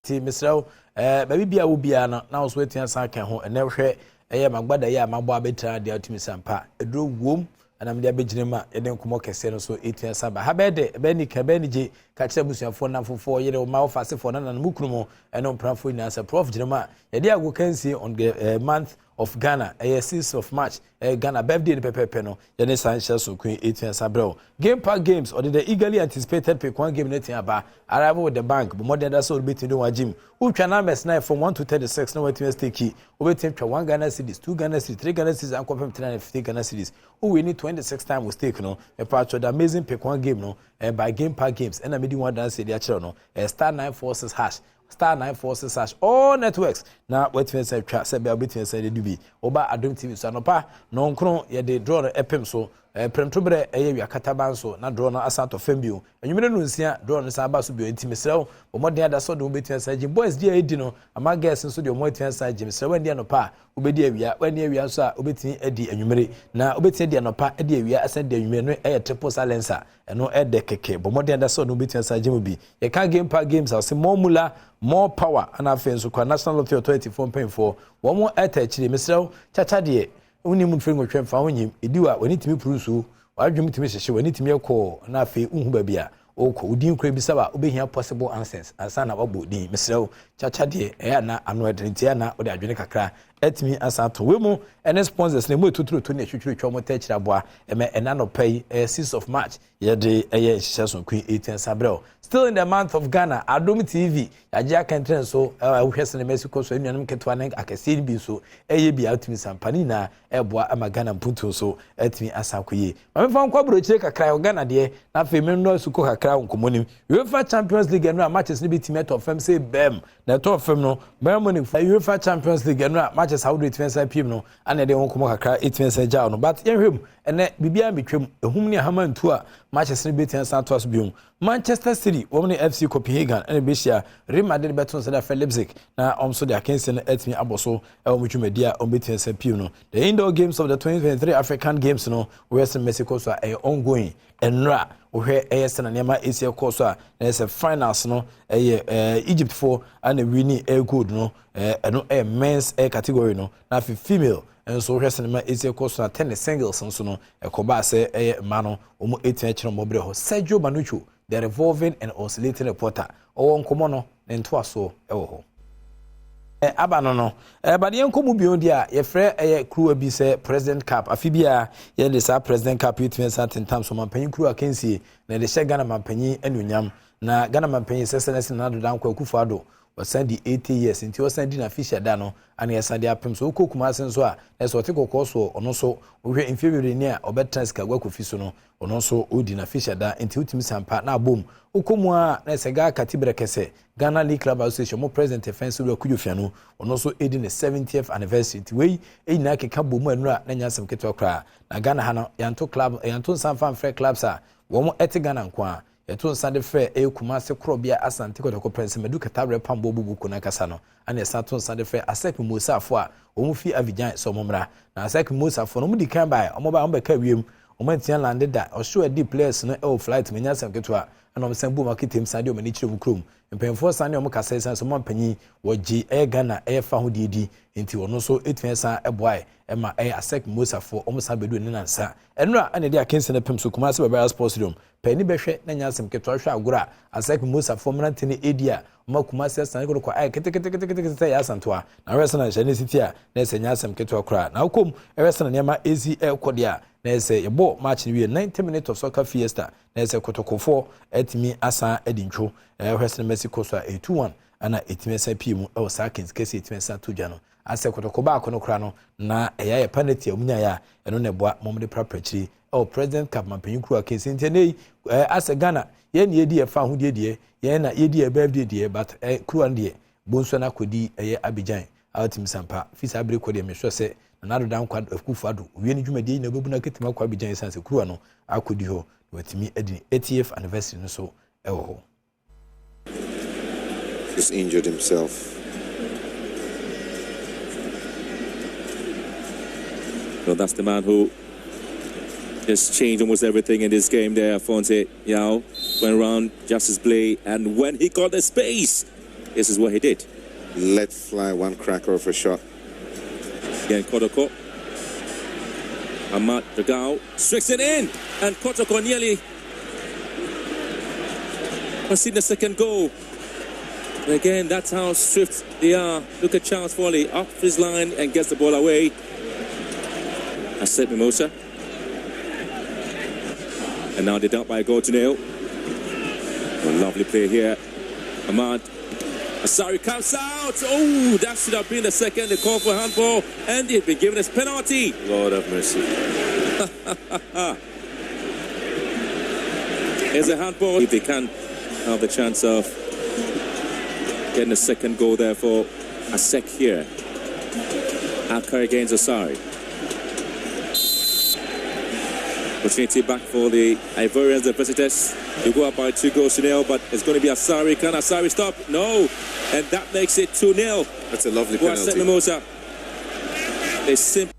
ti misrao baby bia wo bia na so etia san kan ho ene hwe magbada ya mabo abetra dia otimi sampa edro wom ana mede abegyina ma yede nkomo kese no so etia saba ha bede be ni je ka kire busuafo na fofo yede o ma ofasefo na mukrumo eno mprafo ni asa prof gyina yede ago kansi on the month of Ghana 6th of March Ghana birthday pepepe no yede sanche so queen etia sabro game park games or the eagerly anticipated pick one game netin aba arrival with the bank but more than that so beating do wajim utwa numbers 9 from 1 to 36 no wetin stake obetim twa 1 Ghana cedis 2 Ghana cedis 3 Ghana cedis and confirm 350 Ghana cedis we need 26 time we stake no a part of the amazing pick one game no by game park games and I made one dance dey achiro no star 946 hash star 946 hash all networks na wetin say twa say be obetim say dey do bi oba Adom TV so anopa no nkron ye dey draw epem so premtobre eye wiakataba so na draw na asato fambio enwumere no nsia draw no sa ba so bio ntimi srew omode ada so do betia sa jim boys dia edi no ama girls so de omotia sa jim srew ndia no pa obedi awia wani awia so a obetini edi enwumere na obetini dia no pa edi awia asa de enwumere no eye triple silencer eno ede keke bomode ada so do betia sa jim bi ye kan game park games ase more mula more power and afenso kwa national lottery authority for paying for one more atachiri mesrew chacha de uni mu fengo twemfa wonyim ediwa wani timi prusu wadwum timi hyehye wani timi ekọ na afi unhu ba bia okọ udin kura bisa ba obehia possible answers ansa na wabo din mesrew chacha de na anu edrentia na ode adwene kakra etimi asato we mu ene sponsors na mu etuturu to na twitwiri twom tachira boa ena no pay 6th of March ye de eye hyeso queen 18 sabrel still in the month of Ghana Adom TV yagia country so uhwese na Mexico so enuanum ketwa na akase bi so eye bi atimi sampani na eboa ama Ghana mpuntu so etimi asakoye mamefa nkwa brochire kakra Ghana de na fe menno suko kakra nkomonim UEFA Champions League no matches ni bitimi to fam say bem na to fam no Bayern UEFA Champions League no matches how do it fence pim no ana de nkomo kakra etimi ja no but yenhwem ene bibia betwem ehum ne hamantu a matches ni bitimi santos biom Manchester City women FC Copenhagen and Bishia Real Madrid beton sada for Leipzig na omso de akense na etimi aboso omutwemedia ombetin sapim no the indoor games of the 2023 African Games no West Mexico so are ongoing enra ohwe eyesena nema esi course a na finals no Egypt for and winning a good no eno men's category no na female and so cinema is a course na tennis singles so no ekoba se mano omo 18 chiro mobre ho Sergio Manucho the revolving and oscillating reporter o nkomo no nto aso ewo ho abano no but yen komu bi on dia ye frɛ crew bi se president cup afibia ye de sa president cup itwen certain times so mampanyin crew akensie na de hye Ghana mampanyin anunyam na Ghana mampanyin sesenese na do dan kwa Akufo-Addo was the 80 years until was sending a fish at Dano and yes and their pimps so cook masons were as what take a course or also we were inferior near or better work with Fisono or also Udina fish at that until Tim Sampa now boom Ukumwa Nesaga Katibra Kese Ghana League Club Association more present defense of Kudufiano and also aiding the 70th anniversary to way a Naki Kabu and Nanyasam Ketokra na Ghana Hana Yanto Club Yanton Sanfan Fair Clubs are one more Etigan and Kwa Yaton Sunday Fair Kumase Krobia Asante Kotoko Prince Meduka Tabre Pambo Buku Nakasano and a Saturn Sunday Fair Asek Musa for Omufi Avijan Somomra na Asek Musa for Nomudi can buy Omoba Umbeka Wim Omentian landed that or show a deep players no flight Menyasam Ketua and on Sambu Market him Sadio Manichu Krum and paying for Sunday Omaka says and some penny was G Air Ghana Air Fahudi into no so 8 years a boy Emma Air Asek Musa for almost Abedu Nansa and Ra and the Akinson and Pim Sukumasa Barra Sports Room Penny Beshe Nanyasam Ketua Gura Asek Musa for Mantini Edia Makumasa Sango kwa Kete Asantua na resana Genesitia Nessa Nyasam Ketua Kra now come a resana Yama Easy Air Kodia Nessa a ball match in 90 minutes of soccer fiesta Nessa Kotoko 4 at me Asa Edincho Western Mexico so a 2-1 and a 8 PM or Sakins case 8 to Jano Asa Kotoko Bakono Krano na a penalty of Munya and on a boat moment property or President Capman Penkua case in Tene as a Ghana yen ye dear found ye dear yen a ye dear birthday dear but a crew and dear Bonsona could be a Abidjan out in Sampa Fisabri could be say another down quad of Kufadu we need you may no Buna Kitima Abidjan sans a cruano I could do with me at the 80th anniversary so he's injured himself. Well, that's the man who just changed almost everything in this game there. Fonte Yao went around Justice Blay, and when he got the space, this is what he did. Let fly one cracker of a shot. Again, Kotoko. Ahmad Dagao strikes it in, and Kotoko nearly conceded the second goal. And again, that's how swift they are. Look at Charles Foley up his line and gets the ball away. Asset Mimosa. And now they're down by a goal to nil. A lovely play here. Ahmad Asari comes out. Oh, that should have been the second. They call for handball, and they've been given a penalty. Lord have mercy. Here's a handball. If they can have the chance of getting a second goal there for Asek here. Akar against Asari. Opportunity back for the Ivorians, the visitors. They go up by 2 goals to nil, but it's going to be Asari. Can Asari stop? No. And that makes it 2-0. That's a lovely penalty. Mimosa. They simply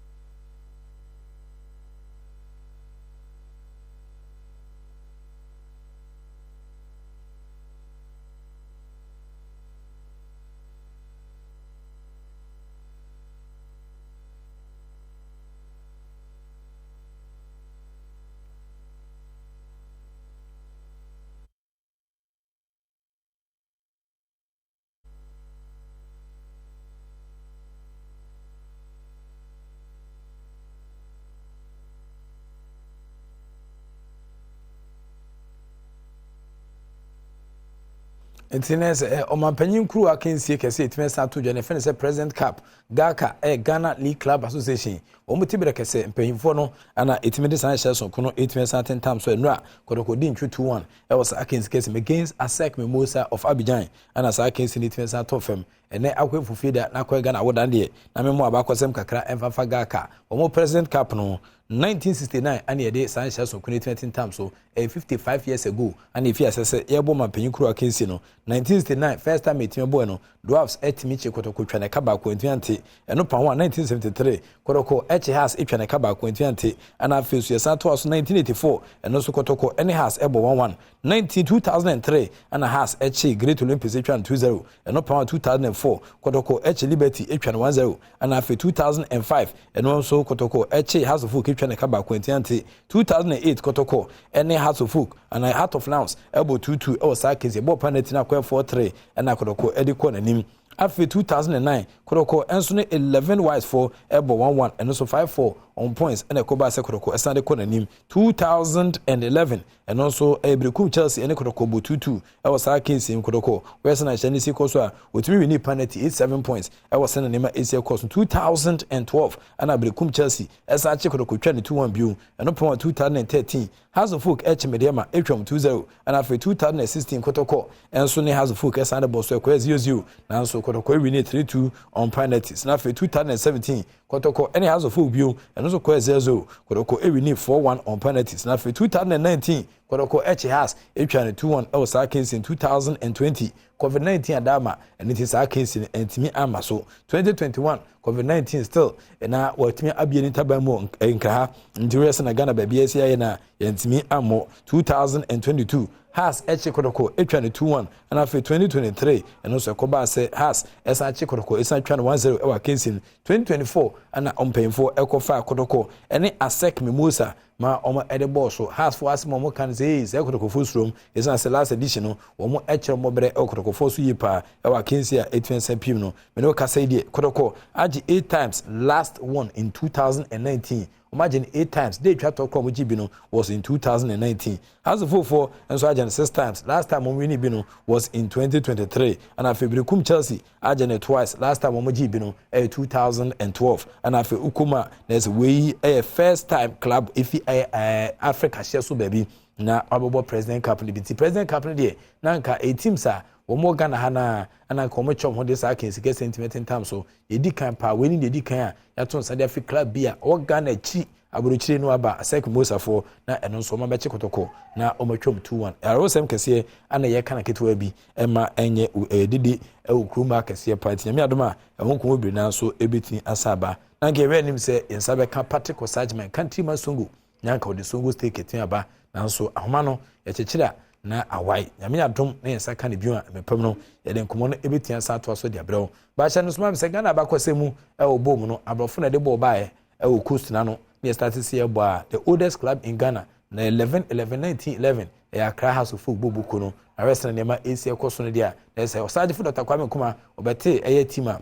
Intines Omapanyin crew akensie kese itime sa to dwane fe ne se President Cup Gaka Ghana League Club Association omutibere kese mpanyimfo no ana itime de san hye so kono itime sa tentam so enura kodokodi ntwe 2-1 was akensie kese against Asek Mimosa of Abidjan ana sa akensie ni itime sa to fam ene akwefufida na kwa Ghana wodan de na memo abakosem kakra emfafa Gaka omo President Cup no 1969 and yede san hye so kono itime tentam so 55 years ago and if you assess yebo mapanyin crew akensie no 1969 first time etime boy no dwarfs etimi che kotoko twane kaba ko entiante eno pa 1973 kotoko has etwane kaba ko entiante ana afesu yesa to aso 1984 eno so kotoko any has ebo 11 2003 ana has Great Olympics etwane 20 eno pa 2004 kotoko Liberty etwane 10 ana afe 2005 eno so kotoko has of folk etwane kaba ko entiante 2008 kotoko any Hearts of Folk and Heart of Nouns ebo 22 e was akezi ebo penalty na kwa 4-3 na kodoko ediko nanim after 2009 kodoko enso ne 11 wise for ebo 1-1 and also 5-4 on points and ekoba se kodoko esande ko nanim 2011 and also ebrekum Chelsea and kodoko bo 2-2 e was akezi kodoko where na Chinese ko so a otimi wini penalty 87 points e was na nema AC course 2012 and ebrekum Chelsea esa ache kodoko twa ne 2-1 biu and no 2013 House of Folk Mediama Etwam 2-0 and after 2016 Kotoko and so House of Folk Sande Bosso 0-0 now so Kotoko win 3-2 on penalties now after 2017 Kotoko any House of Folk view and also 0-0 Kotoko win 4-1 on penalties now after 2019 Kotoko has Etwan 2-1 Elsa Kings in 2020 COVID-19 Adama and it is our case in Antimi Amaso 2021 COVID-19 still and now what me Abian Tabamo in Kaha in Ghana baby na Antimi Amo 2022 has Kotoko Etwan 2-1 and after 2023 and also Koba say has SH Kotoko is not 1-0 our case in 2024 and on paying for Eco 5 Kotoko any Asek Mimosa ma omo edebo so has for us momo kan say is ekotoko full room is na last edition no omo echere mobere ekotoko for so yipa e wa kinsi a 8 pm no me no ka say die kotoko agi 8 times last one in 2019 imagine 8 times they try to come Gibino was in 2019 has the 4 and so agent 6 times last time on winning Bino was in 2023 and after Brikum Chelsea agent twice last time on Gibino 2012 and after Ukuma there's way a first time club if Africa share so baby na Abobo President Cup the President Cup there nanka a team sir Omo Ghana hana ana komo chom ho de sa kan sike sentiment in time so edi kan pa weni de edi kan a yato Saudi Africa club bia o Ghana chi aburuchire no aba Asek Mimosa for na eno so ma beche kotoko na omotwom 2-1 arosem kese ana ye kana ketwa bi ema enye didi ukruma kese party nyame adoma ehonko bi na so ebetin asaba na gewe nim se yensabe ka Patrick Osajman country masungu nyanka odi sungu stake etin aba na so ahoma no ye chechira na awai nyame adom na yensa ka ne biwa mepam no ye de nkomo no ebetia sa to aso dia brew ba hye no soma me se Ghana ba kwase mu e obom no abrofo na de bo bae e o coast na no ne start see e bo a the oldest club in Ghana na 1911 e Accra House of Football buku no arrest na nema AC ekoso no dia na se osaje fu Dr. Kwame Nkrumah obete eye team a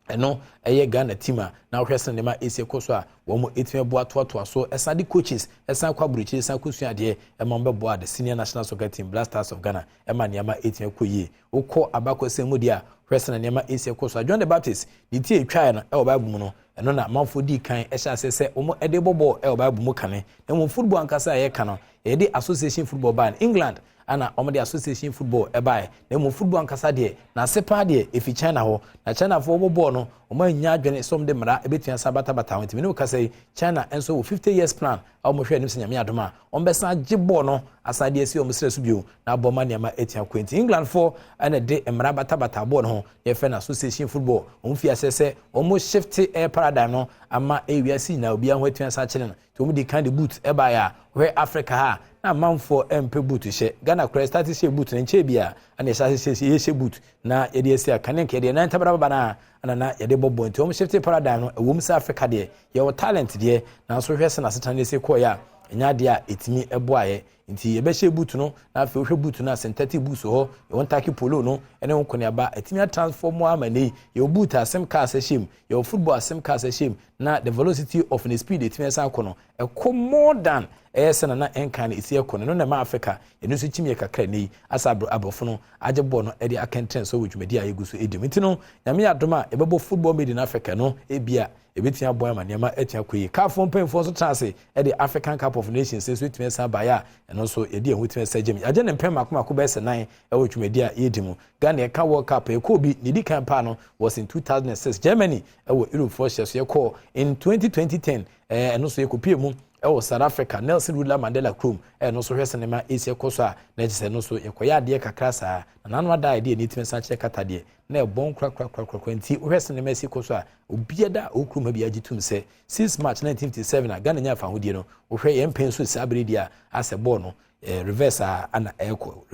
eno eye Ghana team a na hwese nema AC ekoso a wo mo etime bo atoato so esade coaches esan kwa buruchi esan kusua de e ma mbe bo a the senior national soccer team Blasters of Ghana e ma nema etime koyie ukọ abakwase mu dia hwese na nema AC ekoso John the Baptist di tie etwa na e wo Bible mu no eno na manfo di kan e hya sese wo mo ede bobo e wo Bible mu kane e mo football ankasa ye ka no e de association football ban England ana omo de association football e bae na mo football ankasa de na sepa de efi China ho na China fo bobo no omo anya adwene som de mra ebetua sabata bata ho ntimi ne ka say China enso wo 50 years plan a mo hwe nim senya me adoma omo besa gibbo no asade esi omo sresu bio na boma ne ma etia kwenti England fo ana de mra bata bata bo no ho ye fe na association football omo fi asese omo shift paradigm no ama ewiasi na obi an wetua sa chile no to omo di kind boot e bae a we Africa ha na manfo empe boot hye Ghana cross start hye boot nche bia ana hye boot na ye de esi aka ne nke de na ntabara baba na ana na ye de bobo nti omo shift paradigm no ewom sa Africa de ye wo talent de na so hwese na setan esi ko ya nya de a etimi eboaye nti ye be hye boot no na afi hwe boot na synthetic boot ho ye won taki polo no ene won kone aba etimi transform amane ye boot asem car seshem ye football asem car seshem na the velocity of the speed etimi sa kono e ko more than esena na enkan isi ekono no na ma Africa enu so chimie kakra nei asa abrofo no age ball no e de akenten so wodwumadi a yeguso edim nti no nyame adoma ebebo football made in Africa no ebia ebetia boy ma nema etia koyi kafo mpemfo so chance e de African Cup of Nations so etime sa baya eno so e de ehutime sa gem age ne mpem akoma be se 9 e wodwumadi a yedim Ghana ka World Cup e ko bi ne di kan pa no was in 2006 Germany e wo Europe for sure so ye call in 2010 eno so ye kopie mu e South Africa Nelson Mandela Chrome no so hwese ne ma esi ekoso a na gise no so yekoya de kakra saa na nanu ada ide ni timi sa che kata de na e bon kra nti hwese ne ma esi ekoso a obieda okruma bi agitum se 6 March 1957 Ghana nya fa hodie no hwe ye mpen so sabri dia ase ball no reverse ana eko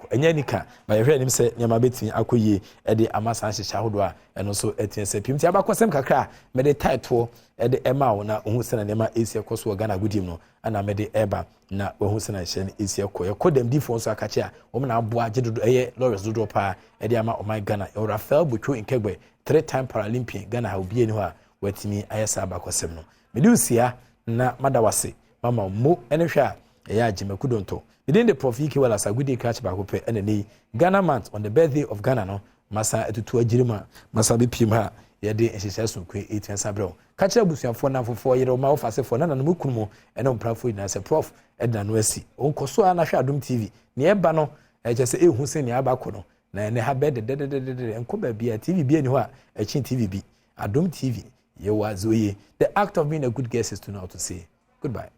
enya nika ba hwe nim se nyama betin akoyie e de amasa hyecha hodo a eno so etin se pimti abakosem kakra me de title e de ema na ohun se na nema esi ekoso Ghana gudim no ana me de eba na ohun se na hye na esi ekodem difo so akache a wo na aboa gidodo eye Lawrence dodo pa e de ama my Ghana Rafael Butcho Nkegbe 3-time Paralympian Ghana ha obi eni ho a watimi ayesa abakosem no me de usia na madawase mama mo ene hwe a eya jimekudonto within the Prof Ike wala sagudi catch back up and Ghana month on the birthday of Ghana no masa etutu agirima masa bi pim ha ye de ehyehyɛ so kwe 18 sabrɛ catch abusuafo na fofo yere ma ofasefo na no mukunumo ene mprafo ina se prof edna no asi onkoso a na hwɛ Adom TV ne eba no eje se ehu se ne abako no na ne ha bed de enko ba bia TV bia ni ho a echi TV bi Adom TV ye wazoye the act of being a good guest is to know how to say goodbye.